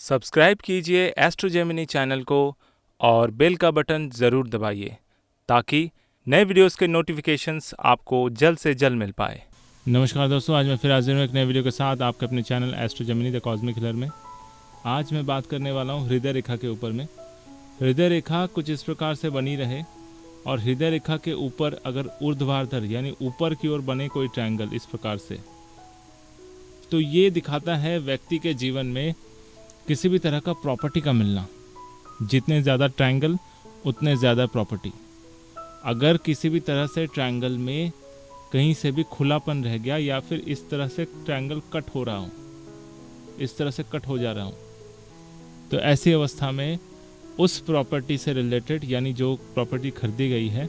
Subscribe कीजिए astro Gemini channel को और बेल का बटन ज़रूर दबाइए ताकि नए वीडियोस के नोटिफिकेशंस आपको जल्द से जल्द मिल पाए। नमस्कार दोस्तों, आज मैं फिर हाजिर हूँ एक नए वीडियो के साथ आपके अपने channel Astro Gemini the cosmic healer में। आज मैं बात करने वाला हूँ हृदय रेखा के ऊपर में। हृदय रेखा कुछ इस प्रकार से बनी रहे और हृदय रेखा के ऊपर अगर ऊर्ध्वाधर यानी ऊपर की ओर बने कोई ट्रायंगल इस प्रकार से, तो ये दिखाता है व्यक्ति के जीवन में किसी भी तरह का प्रॉपर्टी का मिलना। जितने ज़्यादा ट्रायंगल उतने ज़्यादा प्रॉपर्टी। अगर किसी भी तरह से ट्रायंगल में कहीं से भी खुलापन रह गया या फिर इस तरह से ट्रायंगल कट हो रहा हो, इस तरह से कट हो जा रहा हो, तो ऐसी अवस्था में उस प्रॉपर्टी से रिलेटेड यानी जो प्रॉपर्टी खरीदी गई है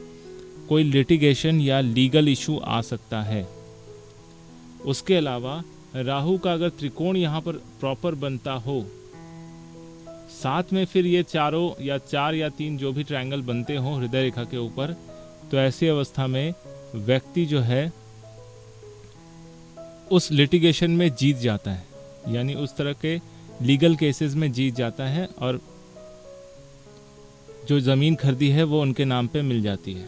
कोई लिटिगेशन या लीगल इशू आ सकता है। उसके अलावा राहु का अगर त्रिकोण यहाँ पर प्रॉपर बनता हो, साथ में फिर ये चारों या चार या तीन जो भी ट्रायंगल बनते हों हृदय रेखा के ऊपर, तो ऐसी अवस्था में व्यक्ति जो है उस लिटिगेशन में जीत जाता है, यानी उस तरह के लीगल केसेस में जीत जाता है और जो ज़मीन खरीदी है वो उनके नाम पे मिल जाती है।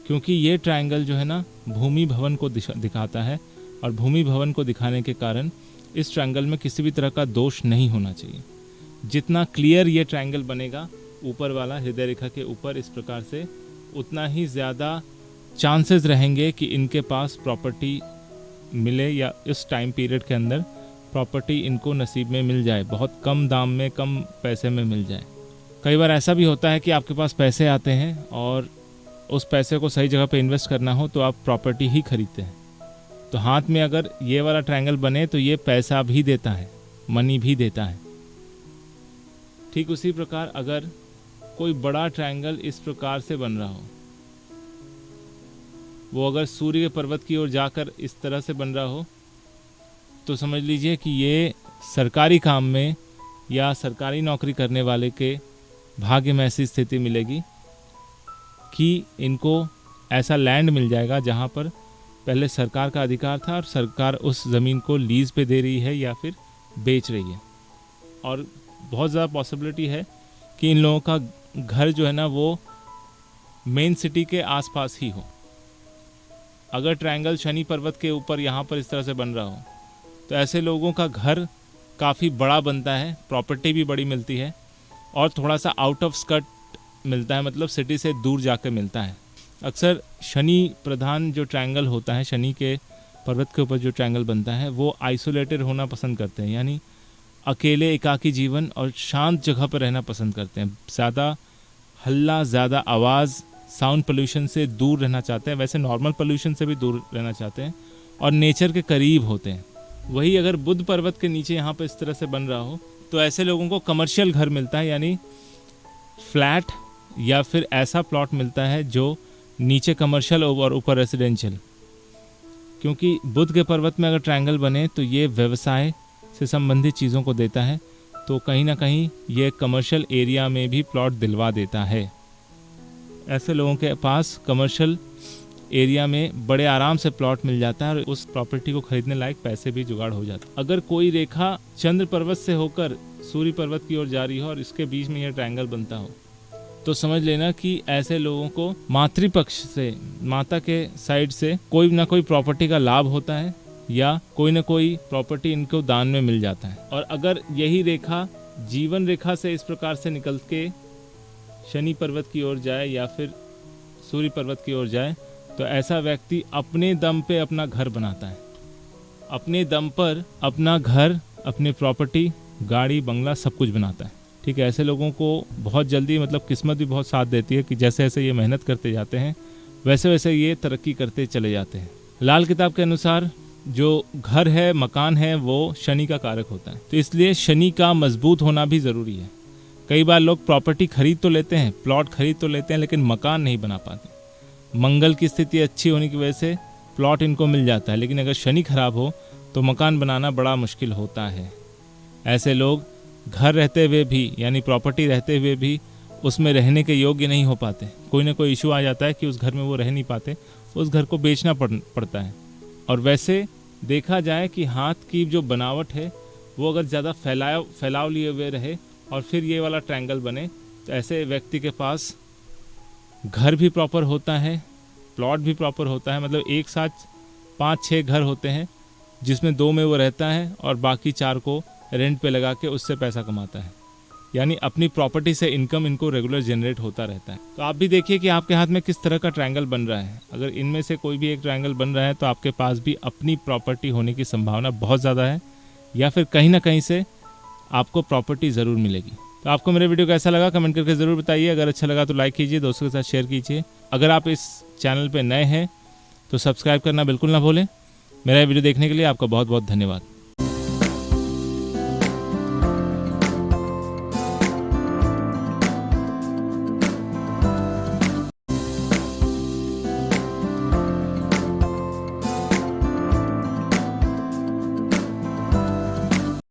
क्योंकि ये ट्रायंगल जो है ना भूमि भवन को दिखाता है और भूमि भवन को दिखाने के कारण इस ट्रायंगल में किसी भी तरह का दोष नहीं होना चाहिए। जितना क्लियर ये ट्रायंगल बनेगा ऊपर वाला हृदय रेखा के ऊपर इस प्रकार से, उतना ही ज़्यादा चांसेस रहेंगे कि इनके पास प्रॉपर्टी मिले या इस टाइम पीरियड के अंदर प्रॉपर्टी इनको नसीब में मिल जाए, बहुत कम दाम में कम पैसे में मिल जाए। कई बार ऐसा भी होता है कि आपके पास पैसे आते हैं और उस पैसे को सही जगह पे इन्वेस्ट करना हो तो आप प्रॉपर्टी ही खरीदते हैं। तो हाथ में अगर ये वाला ट्रायंगल बने तो ये पैसा भी देता है, मनी भी देता है। ठीक उसी प्रकार अगर कोई बड़ा ट्रायंगल इस प्रकार से बन रहा हो, वो अगर सूर्य के पर्वत की ओर जाकर इस तरह से बन रहा हो, तो समझ लीजिए कि ये सरकारी काम में या सरकारी नौकरी करने वाले के भाग्य में ऐसी स्थिति मिलेगी कि इनको ऐसा लैंड मिल जाएगा जहाँ पर पहले सरकार का अधिकार था और सरकार उस ज़मीन को लीज पे दे रही है या फिर बेच रही है। और बहुत ज़्यादा पॉसिबिलिटी है कि इन लोगों का घर जो है ना वो मेन सिटी के आसपास ही हो। अगर ट्रायंगल शनि पर्वत के ऊपर यहाँ पर इस तरह से बन रहा हो तो ऐसे लोगों का घर काफ़ी बड़ा बनता है, प्रॉपर्टी भी बड़ी मिलती है और थोड़ा सा आउट ऑफ स्कर्ट मिलता है, मतलब सिटी से दूर जाकर मिलता है। अक्सर शनि प्रधान जो ट्रायंगल होता है, शनि के पर्वत के ऊपर जो ट्रायंगल बनता है वो आइसोलेटेड होना पसंद करते हैं, यानी अकेले एकाकी जीवन और शांत जगह पर रहना पसंद करते हैं। ज़्यादा हल्ला, ज़्यादा आवाज़, साउंड पोल्यूशन से दूर रहना चाहते हैं, वैसे नॉर्मल पोल्यूशन से भी दूर रहना चाहते हैं और नेचर के करीब होते हैं। वही अगर बुध पर्वत के नीचे यहाँ पर इस तरह से बन रहा हो तो ऐसे लोगों को कमर्शियल घर मिलता है, यानी फ्लैट या फिर ऐसा प्लॉट मिलता है जो नीचे कमर्शियल और ऊपर रेसिडेंशियल। क्योंकि बुध के पर्वत में अगर ट्रायंगल बने तो ये व्यवसाय से संबंधित चीज़ों को देता है, तो कहीं ना कहीं ये कमर्शियल एरिया में भी प्लॉट दिलवा देता है। ऐसे लोगों के पास कमर्शियल एरिया में बड़े आराम से प्लॉट मिल जाता है और उस प्रॉपर्टी को खरीदने लायक पैसे भी जुगाड़ हो जाते हैं। अगर कोई रेखा चंद्र पर्वत से होकर सूर्य पर्वत की ओर जा रही हो और इसके बीच में यह ट्रायंगल बनता हो, तो समझ लेना कि ऐसे लोगों को मातृपक्ष से, माता के साइड से कोई ना कोई प्रॉपर्टी का लाभ होता है या कोई ना कोई प्रॉपर्टी इनको दान में मिल जाता है। और अगर यही रेखा जीवन रेखा से इस प्रकार से निकल के शनि पर्वत की ओर जाए या फिर सूर्य पर्वत की ओर जाए, तो ऐसा व्यक्ति अपने दम पे अपना घर बनाता है, अपने दम पर अपना घर, अपनी प्रॉपर्टी, गाड़ी, बंगला सब कुछ बनाता है। ठीक है, ऐसे लोगों को बहुत जल्दी, मतलब किस्मत भी बहुत साथ देती है कि जैसे जैसे ये मेहनत करते जाते हैं वैसे वैसे ये तरक्की करते चले जाते हैं। लाल किताब के अनुसार जो घर है, मकान है, वो शनि का कारक होता है, तो इसलिए शनि का मजबूत होना भी ज़रूरी है। कई बार लोग प्रॉपर्टी खरीद तो लेते हैं, प्लॉट खरीद तो लेते हैं, लेकिन मकान नहीं बना पाते। मंगल की स्थिति अच्छी होने की वजह से प्लॉट इनको मिल जाता है, लेकिन अगर शनि खराब हो तो मकान बनाना बड़ा मुश्किल होता है। ऐसे लोग घर रहते हुए भी, यानी प्रॉपर्टी रहते हुए भी उसमें रहने के योग्य नहीं हो पाते। कोई ना कोई इशू आ जाता है कि उस घर में वो रह नहीं पाते, उस घर को बेचना पड़ता है। और वैसे देखा जाए कि हाथ की जो बनावट है वो अगर ज़्यादा फैलाव लिए हुए रहे और फिर ये वाला ट्रायंगल बने, तो ऐसे व्यक्ति के पास घर भी प्रॉपर होता है, प्लॉट भी प्रॉपर होता है, मतलब एक साथ 5-6 घर होते हैं जिसमें 2 में वो रहता है और बाकी 4 को रेंट पे लगा के उससे पैसा कमाता है। यानी अपनी प्रॉपर्टी से इनकम इनको रेगुलर जनरेट होता रहता है। तो आप भी देखिए कि आपके हाथ में किस तरह का ट्रायंगल बन रहा है। अगर इनमें से कोई भी एक ट्रायंगल बन रहा है तो आपके पास भी अपनी प्रॉपर्टी होने की संभावना बहुत ज़्यादा है, या फिर कहीं ना कहीं से आपको प्रॉपर्टी ज़रूर मिलेगी। तो आपको मेरे वीडियो कैसा लगा कमेंट करके ज़रूर बताइए। अगर अच्छा लगा तो लाइक कीजिए, दोस्तों के साथ शेयर कीजिए। अगर आप इस चैनल पर नए हैं तो सब्सक्राइब करना बिल्कुल ना भूलें। मेरा वीडियो देखने के लिए आपका बहुत बहुत धन्यवाद।